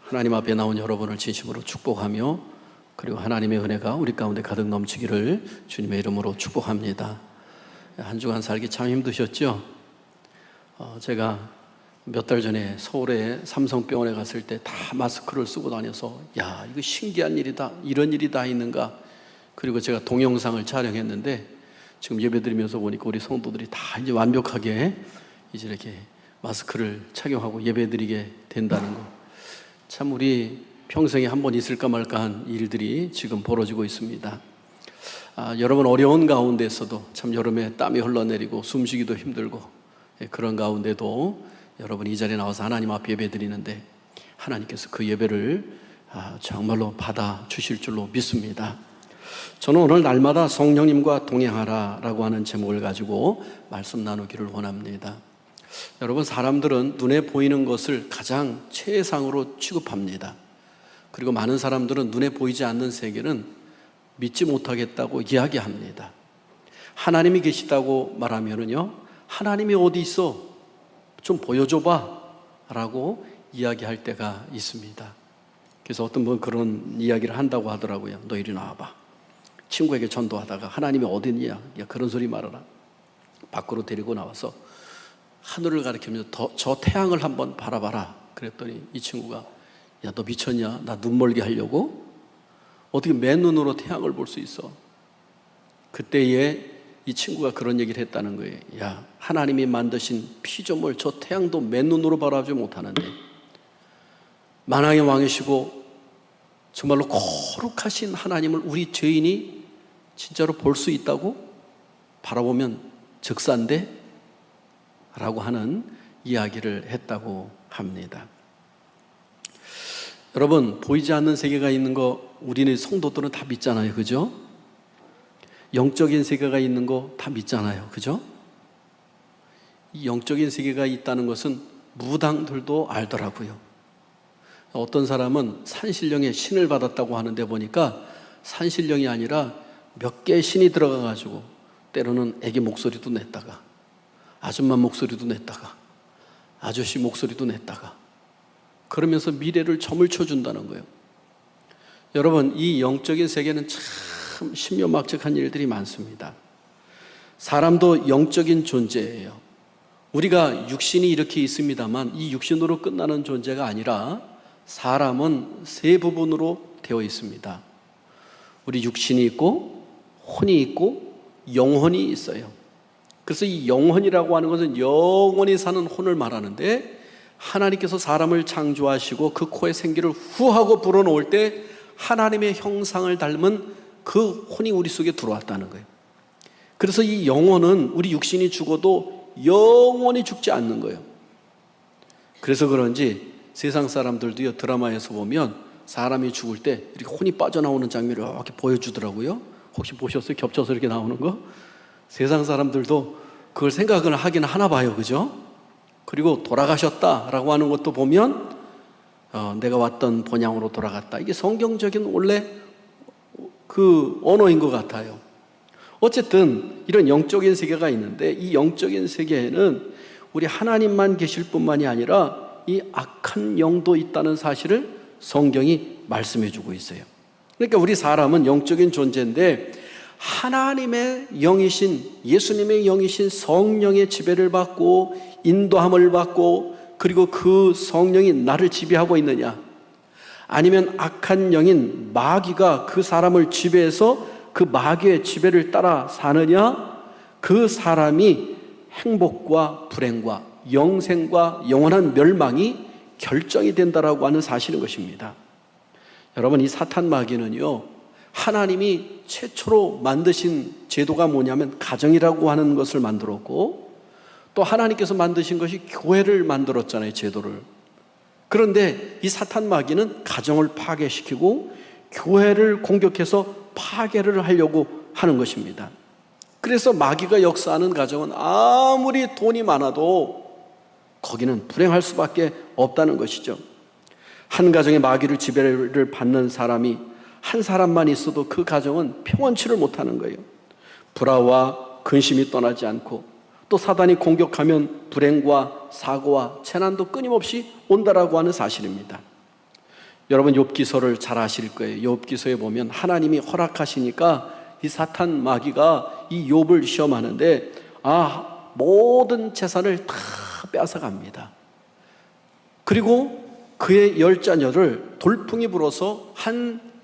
하나님 앞에 나온 여러분을 진심으로 축복하며 그리고 하나님의 은혜가 우리 가운데 가득 넘치기를 주님의 이름으로 축복합니다. 한 주간 살기 참 힘드셨죠? 제가 몇 달 전에 서울의 삼성병원에 갔을 때 다 마스크를 쓰고 다녀서 야, 이거 신기한 일이다, 이런 일이 다 있는가. 그리고 제가 동영상을 촬영했는데 지금 예배드리면서 보니까 우리 성도들이 다 이제 완벽하게 이제 이렇게 마스크를 착용하고 예배드리게 된다는 거, 참 우리 평생에 한 번 있을까 말까 한 일들이 지금 벌어지고 있습니다. 여러분 어려운 가운데서도 참 여름에 땀이 흘러내리고 숨쉬기도 힘들고 그런 가운데도 여러분 이 자리에 나와서 하나님 앞에 예배 드리는데 하나님께서 그 예배를 정말로 받아 주실 줄로 믿습니다. 저는 오늘 날마다 성령님과 동행하라 라고 하는 제목을 가지고 말씀 나누기를 원합니다. 여러분, 사람들은 눈에 보이는 것을 가장 최상으로 취급합니다. 그리고 많은 사람들은 눈에 보이지 않는 세계는 믿지 못하겠다고 이야기합니다. 하나님이 계시다고 말하면은요, 하나님이 어디 있어? 좀 보여줘봐 라고 이야기할 때가 있습니다. 그래서 어떤 분 그런 이야기를 한다고 하더라고요. 너 이리 나와봐. 친구에게 전도하다가 하나님이 어디냐? 야, 그런 소리 말아라. 밖으로 데리고 나와서 하늘을 가리키면서 저 태양을 한번 바라봐라. 그랬더니 이 친구가 야, 너 미쳤냐? 나 눈 멀게 하려고? 어떻게 맨눈으로 태양을 볼 수 있어? 그때에 이 친구가 그런 얘기를 했다는 거예요. 야, 하나님이 만드신 피조물 저 태양도 맨눈으로 바라보지 못하는데 만왕의 왕이시고 정말로 거룩하신 하나님을 우리 죄인이 진짜로 볼 수 있다고? 바라보면 적산데? 라고 하는 이야기를 했다고 합니다. 여러분, 보이지 않는 세계가 있는 거 우리는 성도들은 다 믿잖아요. 그죠? 영적인 세계가 있는 거 다 믿잖아요. 그죠? 이 영적인 세계가 있다는 것은 무당들도 알더라고요. 어떤 사람은 산신령의 신을 받았다고 하는데 보니까 산신령이 아니라 몇 개의 신이 들어가가지고 때로는 애기 목소리도 냈다가 아줌마 목소리도 냈다가 아저씨 목소리도 냈다가 그러면서 미래를 점을 쳐준다는 거예요. 여러분, 이 영적인 세계는 참 신묘막측한 일들이 많습니다. 사람도 영적인 존재예요. 우리가 육신이 이렇게 있습니다만 이 육신으로 끝나는 존재가 아니라 사람은 세 부분으로 되어 있습니다. 우리 육신이 있고 혼이 있고 영혼이 있어요. 그래서 이 영혼이라고 하는 것은 영원히 사는 혼을 말하는데 하나님께서 사람을 창조하시고 그 코에 생기를 후하고 불어넣을 때 하나님의 형상을 닮은 그 혼이 우리 속에 들어왔다는 거예요. 그래서 이 영혼은 우리 육신이 죽어도 영원히 죽지 않는 거예요. 그래서 그런지 세상 사람들도요, 드라마에서 보면 사람이 죽을 때 이렇게 혼이 빠져나오는 장면을 이렇게 보여주더라고요. 혹시 보셨어요? 겹쳐서 이렇게 나오는 거? 세상 사람들도 그걸 생각을 하긴 하나 봐요. 그죠? 그리고 돌아가셨다라고 하는 것도 보면 내가 왔던 본향으로 돌아갔다. 이게 성경적인 원래 그 언어인 것 같아요. 어쨌든 이런 영적인 세계가 있는데 이 영적인 세계에는 우리 하나님만 계실 뿐만이 아니라 이 악한 영도 있다는 사실을 성경이 말씀해 주고 있어요. 그러니까 우리 사람은 영적인 존재인데 하나님의 영이신, 예수님의 영이신 성령의 지배를 받고 인도함을 받고 그리고 그 성령이 나를 지배하고 있느냐, 아니면 악한 영인 마귀가 그 사람을 지배해서 그 마귀의 지배를 따라 사느냐, 그 사람이 행복과 불행과 영생과 영원한 멸망이 결정이 된다라고 하는 사실인 것입니다. 여러분, 이 사탄 마귀는요, 하나님이 최초로 만드신 제도가 뭐냐면 가정이라고 하는 것을 만들었고 또 하나님께서 만드신 것이 교회를 만들었잖아요, 제도를. 그런데 이 사탄 마귀는 가정을 파괴시키고 교회를 공격해서 파괴를 하려고 하는 것입니다. 그래서 마귀가 역사하는 가정은 아무리 돈이 많아도 거기는 불행할 수밖에 없다는 것이죠. 한 가정의 마귀를 지배를 받는 사람이 한 사람만 있어도 그 가정은 평온치를 못하는 거예요. 불화와 근심이 떠나지 않고 또 사단이 공격하면 불행과 사고와 재난도 끊임없이 온다라고 하는 사실입니다. 여러분 욥기서를 잘 아실 거예요. 욥기서에 보면 하나님이 허락하시니까 이 사탄 마귀가 이 욥을 시험하는데 모든 재산을 다 빼앗아갑니다. 그리고 그의 10자녀를 돌풍이 불어서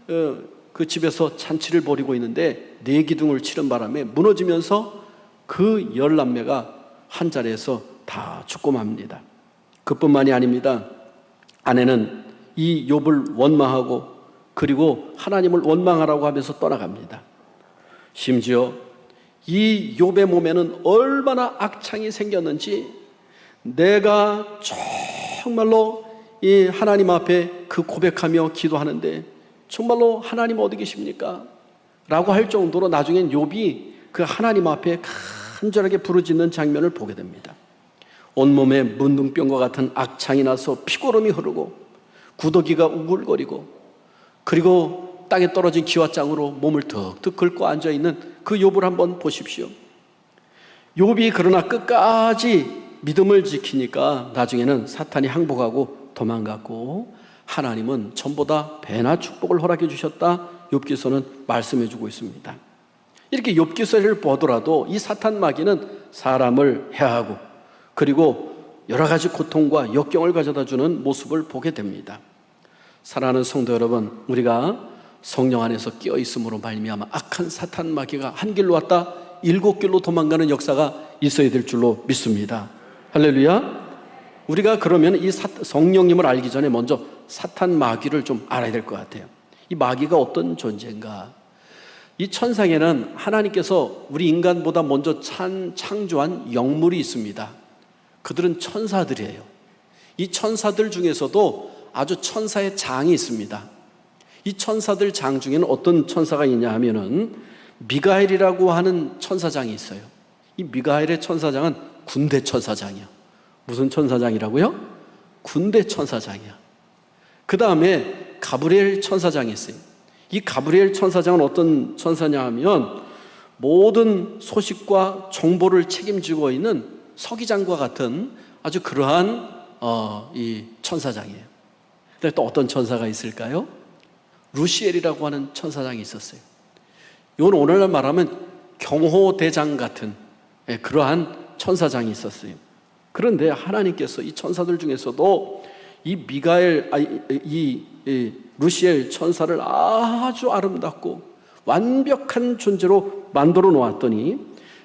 그 집에서 잔치를 벌이고 있는데 네 기둥을 치른 바람에 무너지면서 그 10남매가 한 자리에서 다 죽고 맙니다. 그뿐만이 아닙니다. 아내는 이 욥을 원망하고 그리고 하나님을 원망하라고 하면서 떠나갑니다. 심지어 이 욥의 몸에는 얼마나 악창이 생겼는지 내가 정말로 이 하나님 앞에 그 고백하며 기도하는데 정말로 하나님 어디 계십니까? 라고 할 정도로 나중엔 욥이 그 하나님 앞에 간절하게 부르짖는 장면을 보게 됩니다. 온몸에 문둥병과 같은 악창이 나서 피고름이 흐르고 구더기가 우글거리고 그리고 땅에 떨어진 기와장으로 몸을 득득 긁고 앉아있는 그 욥을 한번 보십시오. 욥이 그러나 끝까지 믿음을 지키니까 나중에는 사탄이 항복하고 도망갔고 하나님은 전보다 배나 축복을 허락해 주셨다. 욥기서는 말씀해 주고 있습니다. 이렇게 욥기서를 보더라도 이 사탄 마귀는 사람을 해하고 그리고 여러 가지 고통과 역경을 가져다 주는 모습을 보게 됩니다. 사랑하는 성도 여러분, 우리가 성령 안에서 끼어 있음으로 말미암아 악한 사탄 마귀가 한 길로 왔다 7길로 도망가는 역사가 있어야 될 줄로 믿습니다. 할렐루야. 우리가 그러면 이 성령님을 알기 전에 먼저 사탄 마귀를 좀 알아야 될 것 같아요. 이 마귀가 어떤 존재인가? 이 천상에는 하나님께서 우리 인간보다 먼저 창조한 영물이 있습니다. 그들은 천사들이에요. 이 천사들 중에서도 아주 천사의 장이 있습니다. 이 천사들 장 중에는 어떤 천사가 있냐 하면은 미가엘이라고 하는 천사장이 있어요. 이 미가엘의 천사장은 군대 천사장이야. 무슨 천사장이라고요? 군대 천사장이야. 그 다음에 가브리엘 천사장이 있어요. 이 가브리엘 천사장은 어떤 천사냐 하면 모든 소식과 정보를 책임지고 있는 서기장과 같은 아주 그러한 이 천사장이에요. 근데 또 어떤 천사가 있을까요? 루시엘이라고 하는 천사장이 있었어요. 이건 오늘날 말하면 경호대장 같은 그러한 천사장이 있었어요. 그런데 하나님께서 이 천사들 중에서도 이 미가엘, 이 루시엘 천사를 아주 아름답고 완벽한 존재로 만들어 놓았더니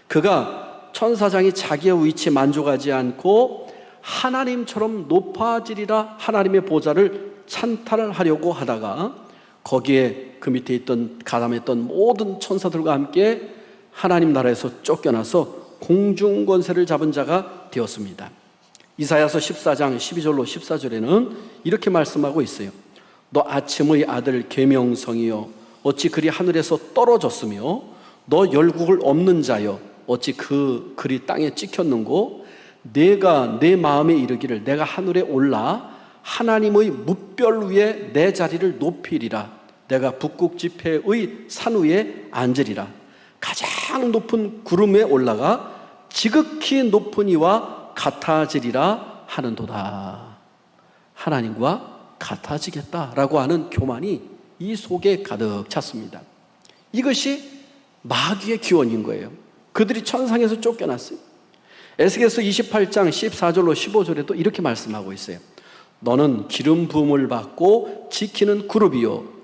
그가 천사장이 자기의 위치에 만족하지 않고 하나님처럼 높아지리라 하나님의 보좌를 찬탈하려고 하다가 거기에 그 밑에 있던 가담했던 모든 천사들과 함께 하나님 나라에서 쫓겨나서 공중권세를 잡은 자가 되었습니다. 이사야서 14장 12절로 14절에는 이렇게 말씀하고 있어요. 너 아침의 아들 계명성이여 어찌 그리 하늘에서 떨어졌으며 너 열국을 없는 자여 어찌 그 글이 땅에 찍혔는고 내가 내 마음에 이르기를 내가 하늘에 올라 하나님의 뭇별 위에 내 자리를 높이리라 내가 북극 지폐의 산 위에 앉으리라 가장 높은 구름에 올라가 지극히 높은 이와 같아지리라 하는도다. 하나님과 같아지겠다라고 하는 교만이 이 속에 가득 찼습니다. 이것이 마귀의 기원인 거예요. 그들이 천상에서 쫓겨났어요. 에스겔서 28장 14절로 15절에도 이렇게 말씀하고 있어요. 너는 기름 부음을 받고 지키는 그룹이요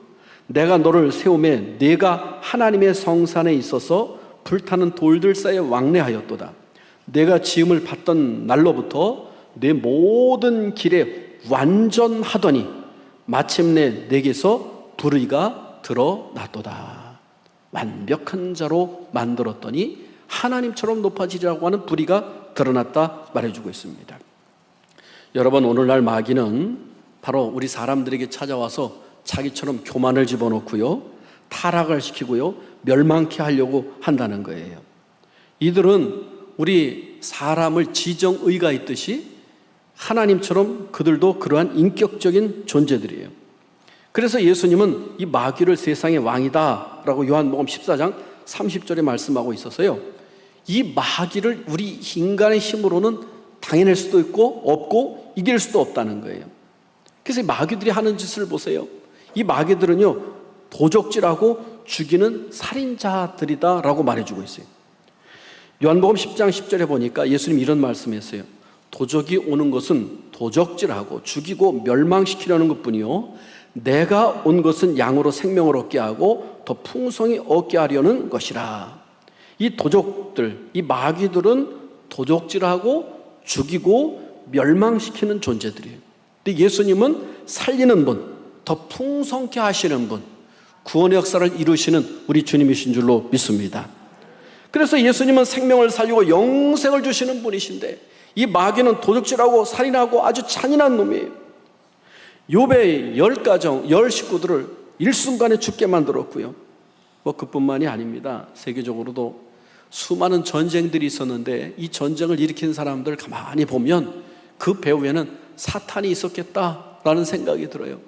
내가 너를 세우매 네가 하나님의 성산에 있어서 불타는 돌들 사이에 왕래하였도다. 내가 지음을 받던 날로부터 내 모든 길에 완전하더니 마침내 내게서 불의가 드러났도다. 완벽한 자로 만들었더니 하나님처럼 높아지리라고 하는 불의가 드러났다 말해주고 있습니다. 여러분, 오늘날 마귀는 바로 우리 사람들에게 찾아와서 자기처럼 교만을 집어넣고요, 타락을 시키고요, 멸망케 하려고 한다는 거예요. 이들은 우리 사람을 지정의가 있듯이 하나님처럼 그들도 그러한 인격적인 존재들이에요. 그래서 예수님은 이 마귀를 세상의 왕이다 라고 요한복음 14장 30절에 말씀하고 있어서요, 이 마귀를 우리 인간의 힘으로는 당해낼 수도 있고 없고 이길 수도 없다는 거예요. 그래서 이 마귀들이 하는 짓을 보세요. 이 마귀들은요, 도적질하고 죽이는 살인자들이다라고 말해주고 있어요. 요한복음 10장 10절에 보니까 예수님 이런 말씀했어요. 도적이 오는 것은 도적질하고 죽이고 멸망시키려는 것뿐이요, 내가 온 것은 양으로 생명을 얻게 하고 더 풍성히 얻게 하려는 것이라. 이 도적들, 이 마귀들은 도적질하고 죽이고 멸망시키는 존재들이에요. 근데 예수님은 살리는 분, 더 풍성케 하시는 분, 구원의 역사를 이루시는 우리 주님이신 줄로 믿습니다. 그래서 예수님은 생명을 살리고 영생을 주시는 분이신데, 이 마귀는 도적질하고 살인하고 아주 잔인한 놈이에요. 욥의 10가정, 10식구들을 일순간에 죽게 만들었고요. 그뿐만이 아닙니다. 세계적으로도 수많은 전쟁들이 있었는데 이 전쟁을 일으킨 사람들 가만히 보면 그 배후에는 사탄이 있었겠다라는 생각이 들어요.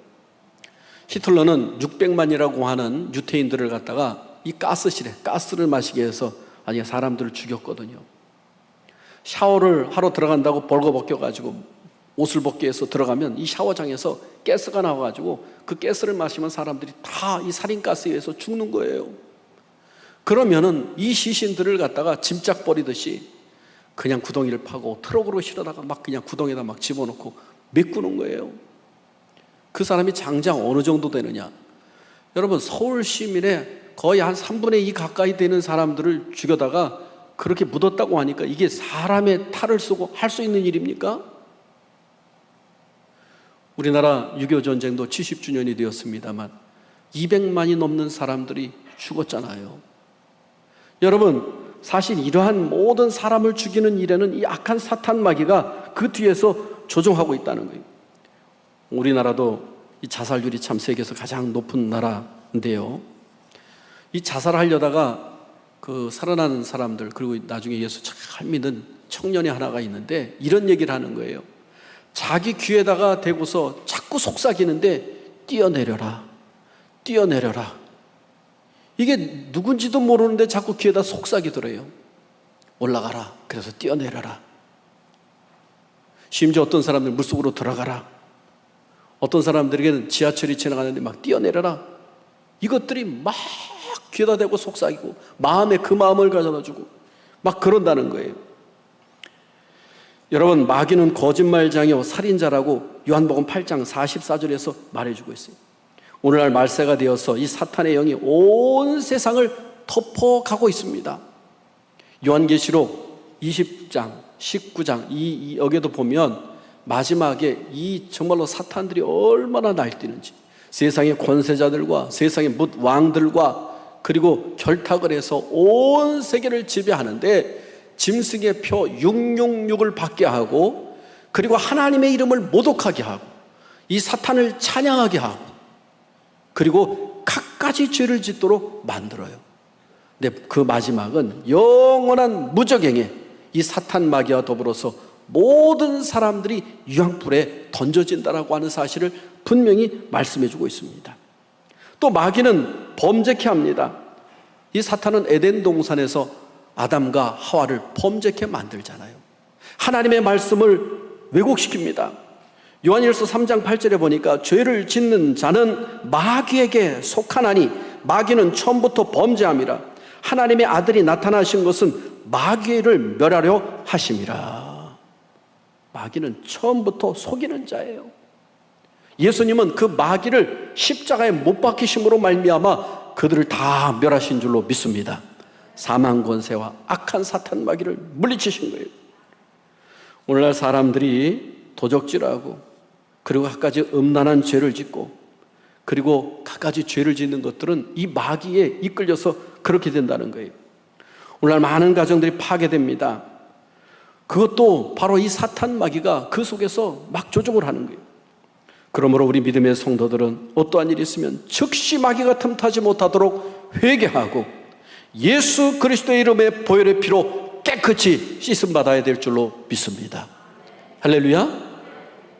히틀러는 600만이라고 하는 유태인들을 갖다가 이 가스를 마시게 해서 사람들을 죽였거든요. 샤워를 하러 들어간다고 벌거벗겨가지고 옷을 벗게 해서 들어가면 이 샤워장에서 가스가 나와가지고 그 가스를 마시면 사람들이 다 이 살인가스에 의해서 죽는 거예요. 그러면은 이 시신들을 갖다가 짐짝 버리듯이 그냥 구덩이를 파고 트럭으로 실어다가 막 그냥 구덩이에다 막 집어넣고 메꾸는 거예요. 그 사람이 장장 어느 정도 되느냐? 여러분, 서울 시민의 거의 한 3분의 2 가까이 되는 사람들을 죽여다가 그렇게 묻었다고 하니까 이게 사람의 탈을 쓰고 할 수 있는 일입니까? 우리나라 6.25 전쟁도 70주년이 되었습니다만 200만이 넘는 사람들이 죽었잖아요. 여러분, 사실 이러한 모든 사람을 죽이는 일에는 이 악한 사탄 마귀가 그 뒤에서 조종하고 있다는 거예요. 우리나라도 이 자살률이 참 세계에서 가장 높은 나라인데요. 이 자살하려다가 그 살아나는 사람들, 그리고 나중에 예수 잘 믿는 청년이 하나가 있는데 이런 얘기를 하는 거예요. 자기 귀에다가 대고서 자꾸 속삭이는데 뛰어내려라, 뛰어내려라. 이게 누군지도 모르는데 자꾸 귀에다 속삭이더래요. 올라가라, 그래서 뛰어내려라. 심지어 어떤 사람들 물속으로 들어가라. 어떤 사람들에게는 지하철이 지나가는데 막 뛰어내려라. 이것들이 막 귀에다 대고 속삭이고 마음에 그 마음을 가져다주고 막 그런다는 거예요. 여러분, 마귀는 거짓말장이요 살인자라고 요한복음 8장 44절에서 말해주고 있어요. 오늘날 말세가 되어서 이 사탄의 영이 온 세상을 덮어가고 있습니다. 요한계시록 20장, 19장 여기에도 보면 마지막에 이 정말로 사탄들이 얼마나 날뛰는지, 세상의 권세자들과 세상의 뭇 왕들과 그리고 결탁을 해서 온 세계를 지배하는데 짐승의 표 666을 받게 하고, 그리고 하나님의 이름을 모독하게 하고 이 사탄을 찬양하게 하고, 그리고 갖가지 죄를 짓도록 만들어요. 근데 그 마지막은 영원한 무적행에 이 사탄 마귀와 더불어서 모든 사람들이 유황불에 던져진다라고 하는 사실을 분명히 말씀해 주고 있습니다. 또 마귀는 범죄케 합니다. 이 사탄은 에덴 동산에서 아담과 하와를 범죄케 만들잖아요. 하나님의 말씀을 왜곡시킵니다. 요한일서 3장 8절에 보니까 죄를 짓는 자는 마귀에게 속하나니 마귀는 처음부터 범죄함이라. 하나님의 아들이 나타나신 것은 마귀를 멸하려 하심이라. 마귀는 처음부터 속이는 자예요. 예수님은 그 마귀를 십자가에 못 박히심으로 말미암아 그들을 다 멸하신 줄로 믿습니다. 사망 권세와 악한 사탄 마귀를 물리치신 거예요. 오늘날 사람들이 도적질하고 그리고 갖가지 음란한 죄를 짓고 그리고 갖가지 죄를 짓는 것들은 이 마귀에 이끌려서 그렇게 된다는 거예요. 오늘날 많은 가정들이 파괴됩니다. 그것도 바로 이 사탄 마귀가 그 속에서 막 조종을 하는 거예요. 그러므로 우리 믿음의 성도들은 어떠한 일이 있으면 즉시 마귀가 틈타지 못하도록 회개하고 예수 그리스도의 이름의 보혈의 피로 깨끗이 씻음 받아야 될 줄로 믿습니다. 할렐루야.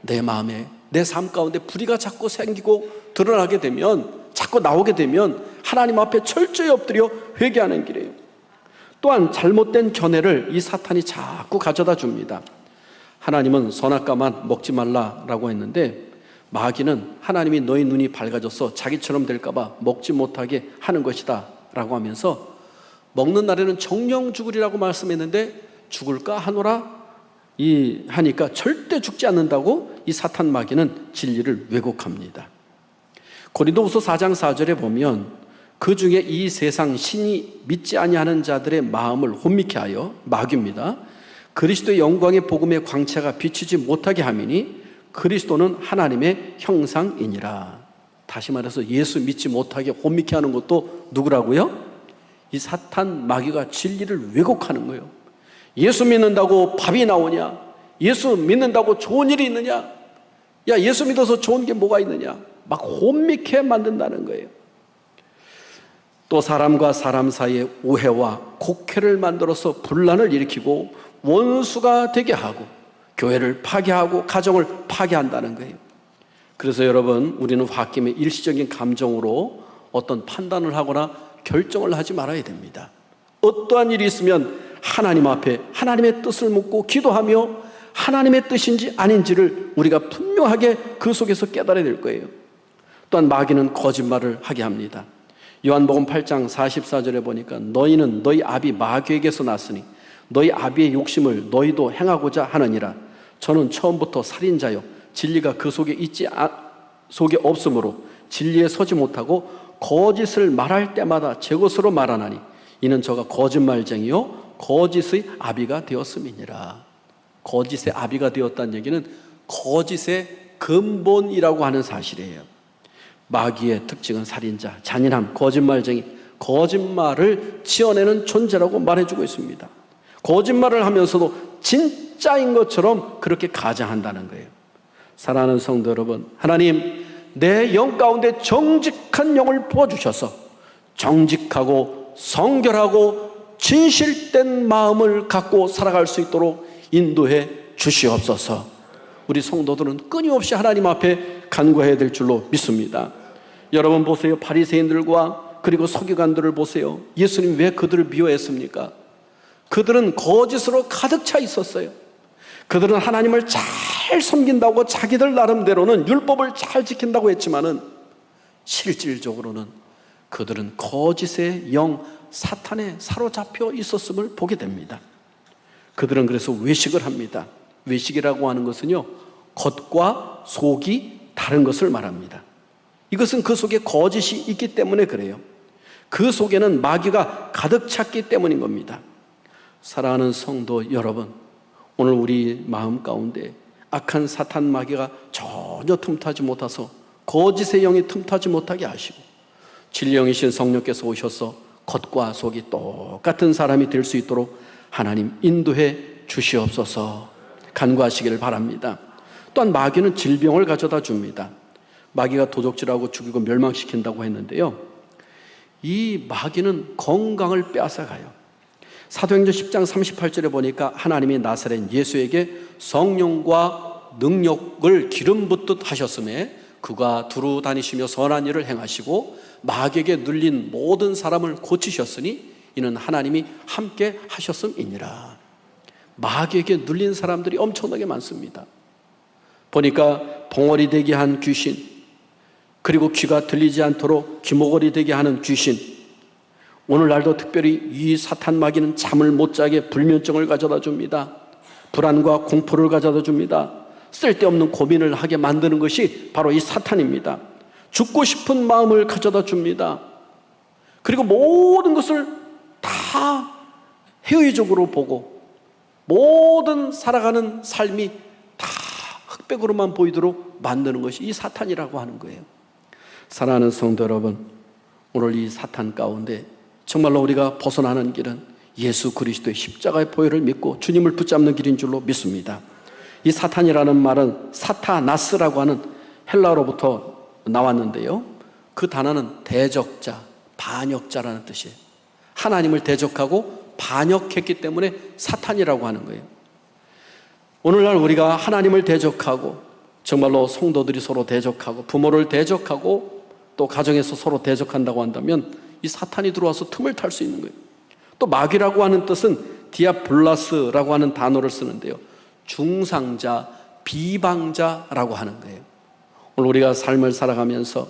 내 마음에, 내 삶 가운데 불의가 자꾸 생기고 드러나게 되면, 자꾸 나오게 되면 하나님 앞에 철저히 엎드려 회개하는 길이에요. 또한 잘못된 견해를 이 사탄이 자꾸 가져다 줍니다. 하나님은 선악과만 먹지 말라라고 했는데 마귀는 하나님이 너희 눈이 밝아져서 자기처럼 될까봐 먹지 못하게 하는 것이다 라고 하면서 먹는 날에는 정령 죽으리라고 말씀했는데 죽을까 하노라 하니까 절대 죽지 않는다고 이 사탄 마귀는 진리를 왜곡합니다. 고린도후서 4장 4절에 보면 그 중에 이 세상 신이 믿지 아니하는 자들의 마음을 혼미케 하여 마귀입니다. 그리스도의 영광의 복음의 광채가 비추지 못하게 함이니 그리스도는 하나님의 형상이니라. 다시 말해서 예수 믿지 못하게 혼미케 하는 것도 누구라고요? 이 사탄 마귀가 진리를 왜곡하는 거예요. 예수 믿는다고 밥이 나오냐? 예수 믿는다고 좋은 일이 있느냐? 야, 예수 믿어서 좋은 게 뭐가 있느냐? 막 혼미케 만든다는 거예요. 또 사람과 사람 사이에 오해와 곡해를 만들어서 분란을 일으키고 원수가 되게 하고 교회를 파괴하고 가정을 파괴한다는 거예요. 그래서 여러분, 우리는 홧김에 일시적인 감정으로 어떤 판단을 하거나 결정을 하지 말아야 됩니다. 어떠한 일이 있으면 하나님 앞에 하나님의 뜻을 묻고 기도하며 하나님의 뜻인지 아닌지를 우리가 분명하게 그 속에서 깨달아야 될 거예요. 또한 마귀는 거짓말을 하게 합니다. 요한복음 8장 44절에 보니까 너희는 너희 아비 마귀에게서 났으니 너희 아비의 욕심을 너희도 행하고자 하느니라. 저는 처음부터 살인자요 진리가 그 속에 속에 없으므로 진리에 서지 못하고 거짓을 말할 때마다 제 것으로 말하나니 이는 저가 거짓말쟁이요 거짓의 아비가 되었음이니라. 거짓의 아비가 되었다는 얘기는 거짓의 근본이라고 하는 사실이에요. 마귀의 특징은 살인자, 잔인함, 거짓말쟁이, 거짓말을 지어내는 존재라고 말해주고 있습니다. 거짓말을 하면서도 진짜인 것처럼 그렇게 가장한다는 거예요. 사랑하는 성도 여러분, 하나님 내 영 가운데 정직한 영을 부어주셔서 정직하고 성결하고 진실된 마음을 갖고 살아갈 수 있도록 인도해 주시옵소서. 우리 성도들은 끊임없이 하나님 앞에 간구해야 될 줄로 믿습니다. 여러분 보세요. 바리새인들과 그리고 서기관들을 보세요. 예수님 왜 그들을 미워했습니까? 그들은 거짓으로 가득 차 있었어요. 그들은 하나님을 잘 섬긴다고 자기들 나름대로는 율법을 잘 지킨다고 했지만은 실질적으로는 그들은 거짓의 영 사탄에 사로잡혀 있었음을 보게 됩니다. 그들은 그래서 외식을 합니다. 외식이라고 하는 것은요, 겉과 속이 다른 것을 말합니다. 이것은 그 속에 거짓이 있기 때문에 그래요. 그 속에는 마귀가 가득 찼기 때문인 겁니다. 사랑하는 성도 여러분, 오늘 우리 마음 가운데 악한 사탄 마귀가 전혀 틈타지 못해서 거짓의 영이 틈타지 못하게 하시고 진리 영이신 성령께서 오셔서 겉과 속이 똑같은 사람이 될 수 있도록 하나님 인도해 주시옵소서 간구하시기를 바랍니다. 또한 마귀는 질병을 가져다 줍니다. 마귀가 도적질하고 죽이고 멸망시킨다고 했는데요, 이 마귀는 건강을 빼앗아가요. 사도행전 10장 38절에 보니까 하나님이 나사렛 예수에게 성령과 능력을 기름 붓듯 하셨음에 그가 두루 다니시며 선한 일을 행하시고 마귀에게 눌린 모든 사람을 고치셨으니 이는 하나님이 함께 하셨음이니라. 마귀에게 눌린 사람들이 엄청나게 많습니다. 보니까 봉어리 되게 한 귀신, 그리고 귀가 들리지 않도록 귀머거리 되게 하는 귀신, 오늘날도 특별히 이 사탄 마귀는 잠을 못 자게 불면증을 가져다 줍니다. 불안과 공포를 가져다 줍니다. 쓸데없는 고민을 하게 만드는 것이 바로 이 사탄입니다. 죽고 싶은 마음을 가져다 줍니다. 그리고 모든 것을 다 회의적으로 보고 모든 살아가는 삶이 다 흑백으로만 보이도록 만드는 것이 이 사탄이라고 하는 거예요. 사랑하는 성도 여러분, 오늘 이 사탄 가운데 정말로 우리가 벗어나는 길은 예수 그리스도의 십자가의 보혈을 믿고 주님을 붙잡는 길인 줄로 믿습니다. 이 사탄이라는 말은 사타나스라고 하는 헬라어로부터 나왔는데요, 그 단어는 대적자, 반역자라는 뜻이에요. 하나님을 대적하고 반역했기 때문에 사탄이라고 하는 거예요. 오늘날 우리가 하나님을 대적하고 정말로 성도들이 서로 대적하고 부모를 대적하고 또 가정에서 서로 대적한다고 한다면 이 사탄이 들어와서 틈을 탈 수 있는 거예요. 또 마귀라고 하는 뜻은 디아블라스라고 하는 단어를 쓰는데요, 중상자, 비방자라고 하는 거예요. 오늘 우리가 삶을 살아가면서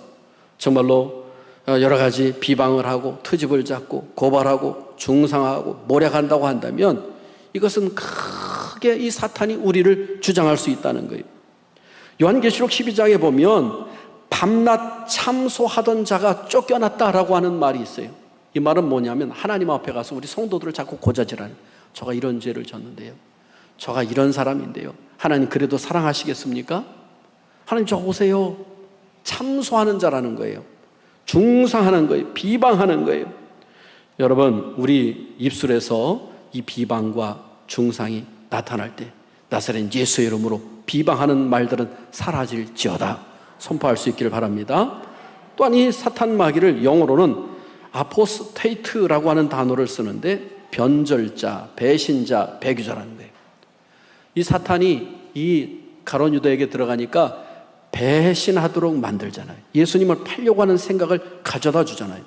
정말로 여러 가지 비방을 하고 트집을 잡고 고발하고 중상하고 모략한다고 한다면 이것은 크게 이 사탄이 우리를 주장할 수 있다는 거예요. 요한계시록 12장에 보면 밤낮 참소하던 자가 쫓겨났다라고 하는 말이 있어요. 이 말은 뭐냐면 하나님 앞에 가서 우리 성도들을 자꾸 고자질하는, 저가 이런 죄를 졌는데요, 저가 이런 사람인데요, 하나님 그래도 사랑하시겠습니까? 하나님 저 보세요. 참소하는 자라는 거예요. 중상하는 거예요. 비방하는 거예요. 여러분, 우리 입술에서 이 비방과 중상이 나타날 때 나사렛 예수의 이름으로 비방하는 말들은 사라질지어다 선포할 수 있기를 바랍니다. 또한 이 사탄 마귀를 영어로는 아포스테이트라고 하는 단어를 쓰는데 변절자, 배신자, 배교자라는 거예요. 이 사탄이 이 가룟 유다에게 들어가니까 배신하도록 만들잖아요. 예수님을 팔려고 하는 생각을 가져다 주잖아요.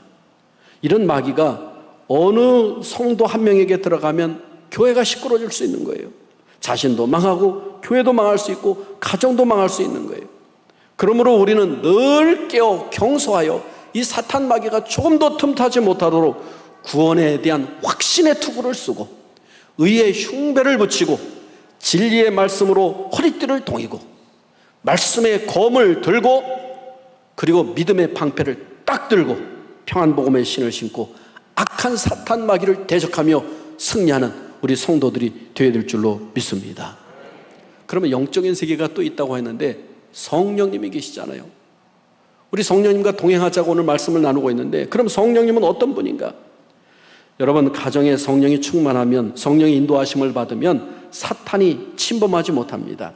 이런 마귀가 어느 성도 한 명에게 들어가면 교회가 시끄러질 수 있는 거예요. 자신도 망하고 교회도 망할 수 있고 가정도 망할 수 있는 거예요. 그러므로 우리는 늘 깨어 경소하여 이 사탄 마귀가 조금 더 틈타지 못하도록 구원에 대한 확신의 투구를 쓰고 의의 흉배를 붙이고 진리의 말씀으로 허리띠를 동이고 말씀의 검을 들고 그리고 믿음의 방패를 딱 들고 평안복음의 신을 신고 악한 사탄 마귀를 대적하며 승리하는 우리 성도들이 되어야 될 줄로 믿습니다. 그러면 영적인 세계가 또 있다고 했는데 성령님이 계시잖아요. 우리 성령님과 동행하자고 오늘 말씀을 나누고 있는데, 그럼 성령님은 어떤 분인가? 여러분, 가정에 성령이 충만하면, 성령의 인도하심을 받으면 사탄이 침범하지 못합니다.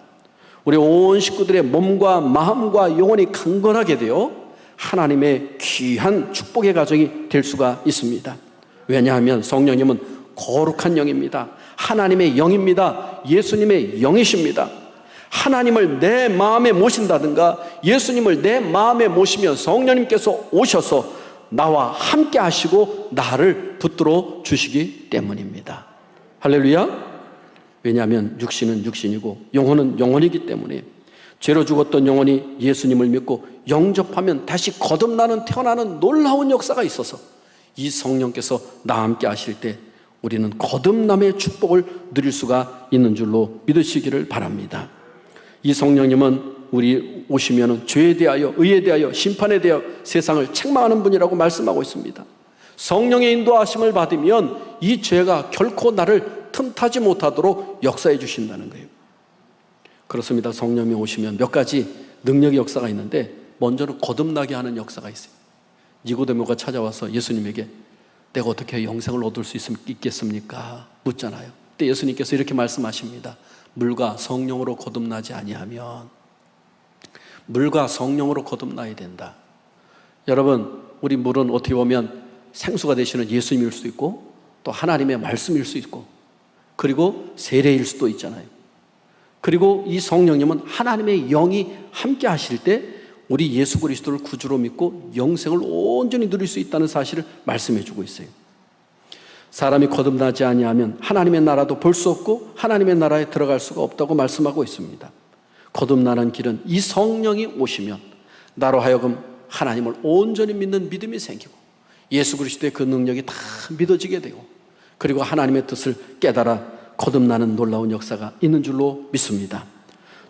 우리 온 식구들의 몸과 마음과 영혼이 강건하게 되어 하나님의 귀한 축복의 가정이 될 수가 있습니다. 왜냐하면 성령님은 거룩한 영입니다. 하나님의 영입니다. 예수님의 영이십니다. 하나님을 내 마음에 모신다든가 예수님을 내 마음에 모시면 성령님께서 오셔서 나와 함께 하시고 나를 붙들어 주시기 때문입니다. 할렐루야. 왜냐하면 육신은 육신이고 영혼은 영혼이기 때문에 죄로 죽었던 영혼이 예수님을 믿고 영접하면 다시 거듭나는 태어나는 놀라운 역사가 있어서 이 성령께서 나와 함께 하실 때 우리는 거듭남의 축복을 누릴 수가 있는 줄로 믿으시기를 바랍니다. 이 성령님은 우리 오시면 죄에 대하여, 의에 대하여, 심판에 대하여 세상을 책망하는 분이라고 말씀하고 있습니다. 성령의 인도하심을 받으면 이 죄가 결코 나를 틈타지 못하도록 역사해 주신다는 거예요. 그렇습니다. 성령이 오시면 몇 가지 능력의 역사가 있는데, 먼저는 거듭나게 하는 역사가 있어요. 니고데모가 찾아와서 예수님에게 내가 어떻게 영생을 얻을 수 있겠습니까? 묻잖아요. 그때 예수님께서 이렇게 말씀하십니다. 물과 성령으로 거듭나지 아니하면, 물과 성령으로 거듭나야 된다. 여러분, 우리 물은 어떻게 보면 생수가 되시는 예수님일 수도 있고 또 하나님의 말씀일 수 있고 그리고 세례일 수도 있잖아요. 그리고 이 성령님은 하나님의 영이 함께 하실 때 우리 예수 그리스도를 구주로 믿고 영생을 온전히 누릴 수 있다는 사실을 말씀해 주고 있어요. 사람이 거듭나지 아니하면 하나님의 나라도 볼 수 없고 하나님의 나라에 들어갈 수가 없다고 말씀하고 있습니다. 거듭나는 길은 이 성령이 오시면 나로 하여금 하나님을 온전히 믿는 믿음이 생기고 예수 그리스도의 그 능력이 다 믿어지게 되고 그리고 하나님의 뜻을 깨달아 거듭나는 놀라운 역사가 있는 줄로 믿습니다.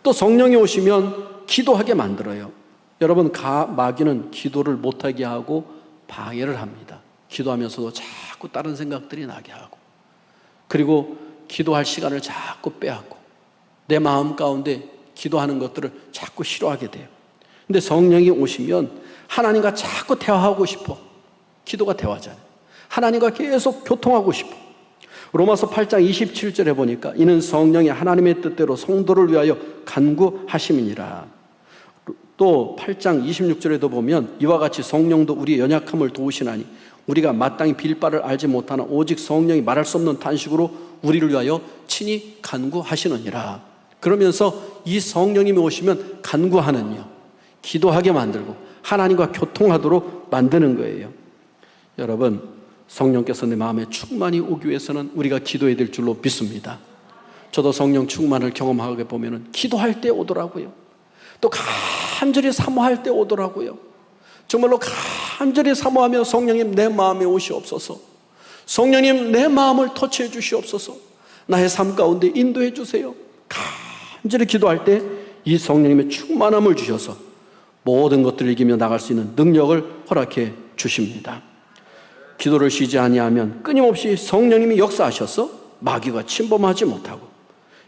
또 성령이 오시면 기도하게 만들어요. 여러분, 마귀는 기도를 못하게 하고 방해를 합니다. 기도하면서도 자꾸 다른 생각들이 나게 하고 그리고 기도할 시간을 자꾸 빼앗고 내 마음 가운데 기도하는 것들을 자꾸 싫어하게 돼요. 근데 성령이 오시면 하나님과 자꾸 대화하고 싶어. 기도가 대화잖아요. 하나님과 계속 교통하고 싶어. 로마서 8장 27절에 보니까 이는 성령이 하나님의 뜻대로 성도를 위하여 간구하심이니라. 또 8장 26절에도 보면 이와 같이 성령도 우리의 연약함을 도우시나니 우리가 마땅히 빌 바를 알지 못하나 오직 성령이 말할 수 없는 탄식으로 우리를 위하여 친히 간구하시느니라. 그러면서 이 성령님이 오시면 간구하는 영, 기도하게 만들고 하나님과 교통하도록 만드는 거예요. 여러분, 성령께서 내 마음에 충만히 오기 위해서는 우리가 기도해야 될 줄로 믿습니다. 저도 성령 충만을 경험하게 보면 기도할 때 오더라고요. 또 간절히 사모할 때 오더라고요. 정말로 간절히 사모하며 성령님 내 마음에 오시옵소서. 성령님 내 마음을 터치해 주시옵소서. 나의 삶 가운데 인도해 주세요. 간절히 기도할 때 이 성령님의 충만함을 주셔서 모든 것들을 이기며 나갈 수 있는 능력을 허락해 주십니다. 기도를 쉬지 아니하면 끊임없이 성령님이 역사하셔서 마귀가 침범하지 못하고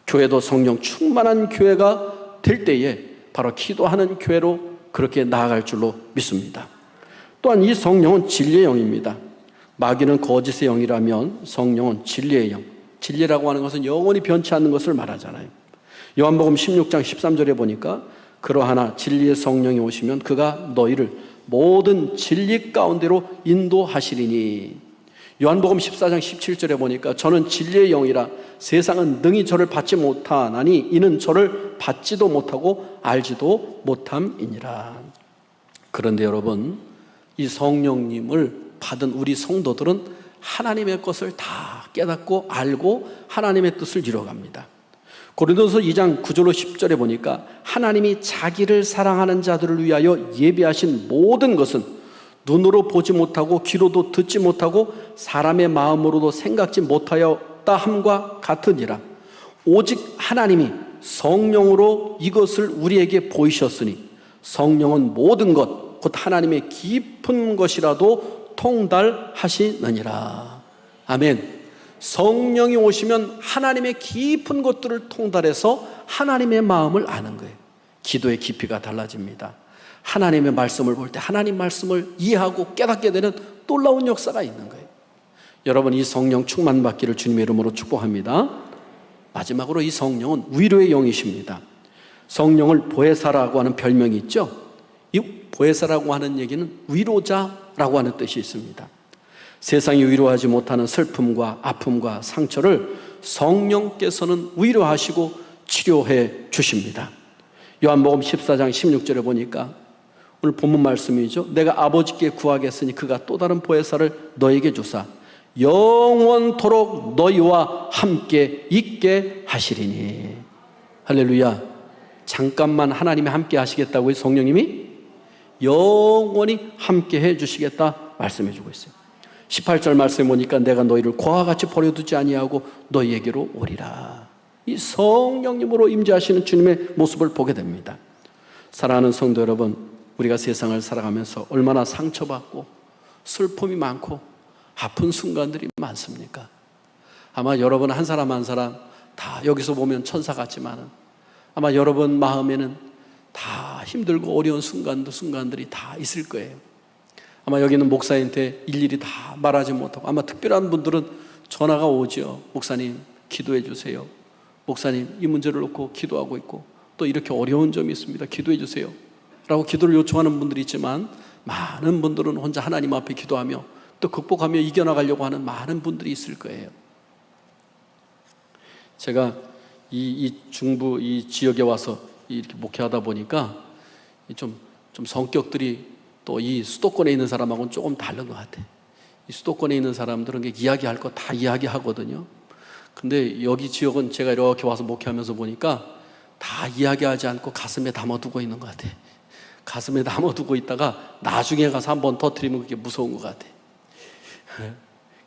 교회도 성령 충만한 교회가 될 때에 바로 기도하는 교회로 그렇게 나아갈 줄로 믿습니다. 또한 이 성령은 진리의 영입니다. 마귀는 거짓의 영이라면 성령은 진리의 영. 진리라고 하는 것은 영원히 변치 않는 것을 말하잖아요. 요한복음 16장 13절에 보니까 그러하나 진리의 성령이 오시면 그가 너희를 모든 진리 가운데로 인도하시리니. 요한복음 14장 17절에 보니까 저는 진리의 영이라 세상은 능히 저를 받지 못하나니 이는 저를 받지도 못하고 알지도 못함이니라. 그런데 여러분, 이 성령님을 받은 우리 성도들은 하나님의 것을 다 깨닫고 알고 하나님의 뜻을 이뤄갑니다. 고린도서 2장 9절로 10절에 보니까 하나님이 자기를 사랑하는 자들을 위하여 예비하신 모든 것은 눈으로 보지 못하고 귀로도 듣지 못하고 사람의 마음으로도 생각지 못하였다 함과 같으니라. 오직 하나님이 성령으로 이것을 우리에게 보이셨으니 성령은 모든 것 곧 하나님의 깊은 것이라도 통달하시느니라. 아멘. 성령이 오시면 하나님의 깊은 것들을 통달해서 하나님의 마음을 아는 거예요. 기도의 깊이가 달라집니다. 하나님의 말씀을 볼 때 하나님 말씀을 이해하고 깨닫게 되는 놀라운 역사가 있는 거예요. 여러분, 이 성령 충만 받기를 주님의 이름으로 축복합니다. 마지막으로 이 성령은 위로의 영이십니다. 성령을 보혜사라고 하는 별명이 있죠. 이 보혜사라고 하는 얘기는 위로자라고 하는 뜻이 있습니다. 세상이 위로하지 못하는 슬픔과 아픔과 상처를 성령께서는 위로하시고 치료해 주십니다. 요한복음 14장 16절에 보니까 오늘 본문 말씀이죠. 내가 아버지께 구하겠으니 그가 또 다른 보혜사를 너에게 주사 영원토록 너희와 함께 있게 하시리니. 할렐루야. 잠깐만 하나님이 함께 하시겠다고요. 성령님이 영원히 함께 해주시겠다 말씀해 주고 있어요. 18절 말씀해 보니까 내가 너희를 고와 같이 버려두지 아니하고 너희에게로 오리라. 이 성령님으로 임재하시는 주님의 모습을 보게 됩니다. 사랑하는 성도 여러분, 우리가 세상을 살아가면서 얼마나 상처받고 슬픔이 많고 아픈 순간들이 많습니까? 아마 여러분 한 사람 한 사람 다 여기서 보면 천사 같지만은 아마 여러분 마음에는 다 힘들고 어려운 순간들이 다 있을 거예요. 아마 여기는 목사님한테 일일이 다 말하지 못하고 아마 특별한 분들은 전화가 오죠. 목사님 기도해 주세요. 목사님 이 문제를 놓고 기도하고 있고 또 이렇게 어려운 점이 있습니다. 기도해 주세요 라고 기도를 요청하는 분들이 있지만 많은 분들은 혼자 하나님 앞에 기도하며 또 극복하며 이겨나가려고 하는 많은 분들이 있을 거예요. 제가 이 중부 이 지역에 와서 이렇게 목회하다 보니까 좀 성격들이 또 이 수도권에 있는 사람하고는 조금 다른 것 같아. 이 수도권에 있는 사람들은 이야기할 거 다 이야기하거든요. 근데 여기 지역은 제가 이렇게 와서 목회하면서 보니까 다 이야기하지 않고 가슴에 담아두고 있는 것 같아. 가슴에 담아두고 있다가 나중에 가서 한번 터뜨리면 그게 무서운 것 같아.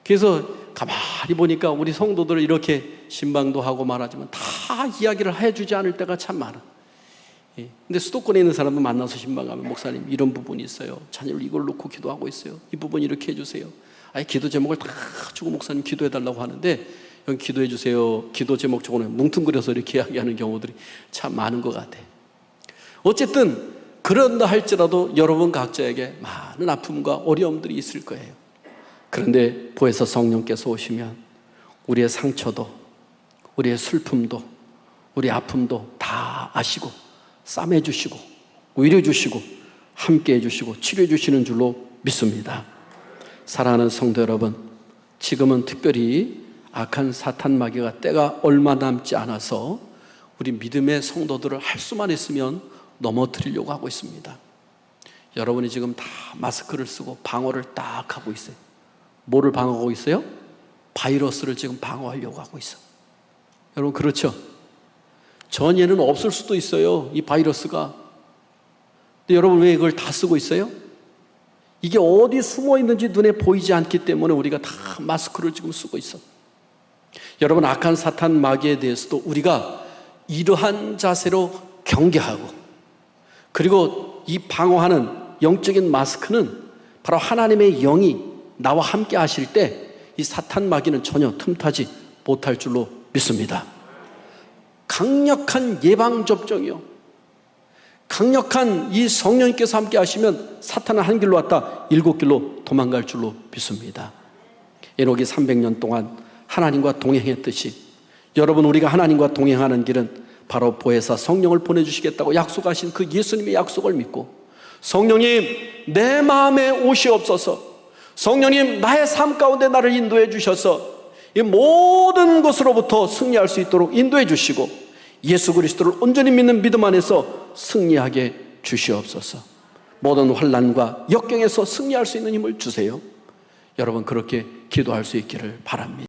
그래서 가만히 보니까 우리 성도들 이렇게 신방도 하고 말하지만 다 이야기를 해주지 않을 때가 참 많아. 근데 수도권에 있는 사람들 만나서 신방하면 목사님 이런 부분이 있어요. 자녀를 이걸 놓고 기도하고 있어요. 이 부분 이렇게 해주세요. 아예 기도 제목을 다 주고 목사님 기도해달라고 하는데 여기 기도해주세요. 기도 제목 적어놓으면 뭉뚱그려서 이렇게 이야기하는 경우들이 참 많은 것 같아. 어쨌든 그런다 할지라도 여러분 각자에게 많은 아픔과 어려움들이 있을 거예요. 그런데 보혜사 성령께서 오시면 우리의 상처도 우리의 슬픔도 우리 아픔도 다 아시고 싸매 주시고 위로해 주시고 함께 해 주시고 치료해 주시는 줄로 믿습니다. 사랑하는 성도 여러분, 지금은 특별히 악한 사탄 마귀가 때가 얼마 남지 않아서 우리 믿음의 성도들을 할 수만 있으면 넘어뜨리려고 하고 있습니다. 여러분이 지금 다 마스크를 쓰고 방어를 딱 하고 있어요. 뭐를 방어하고 있어요? 바이러스를 지금 방어하려고 하고 있어. 여러분 그렇죠? 전에는 없을 수도 있어요. 이 바이러스가 근데 여러분 왜 이걸 다 쓰고 있어요? 이게 어디 숨어 있는지 눈에 보이지 않기 때문에 우리가 다 마스크를 지금 쓰고 있어. 여러분, 악한 사탄 마귀에 대해서도 우리가 이러한 자세로 경계하고, 그리고 이 방어하는 영적인 마스크는 바로 하나님의 영이 나와 함께 하실 때 이 사탄 마귀는 전혀 틈타지 못할 줄로 믿습니다. 강력한 예방접종이요, 강력한 이 성령님께서 함께 하시면 사탄은 한 길로 왔다 7길로 도망갈 줄로 믿습니다. 에녹이 300년 동안 하나님과 동행했듯이 여러분, 우리가 하나님과 동행하는 길은 바로 보혜사 성령을 보내주시겠다고 약속하신 그 예수님의 약속을 믿고, 성령님 내 마음에 오시옵소서, 성령님 나의 삶 가운데 나를 인도해 주셔서 이 모든 것으로부터 승리할 수 있도록 인도해 주시고, 예수 그리스도를 온전히 믿는 믿음 안에서 승리하게 주시옵소서. 모든 환난과 역경에서 승리할 수 있는 힘을 주세요. 여러분, 그렇게 기도할 수 있기를 바랍니다.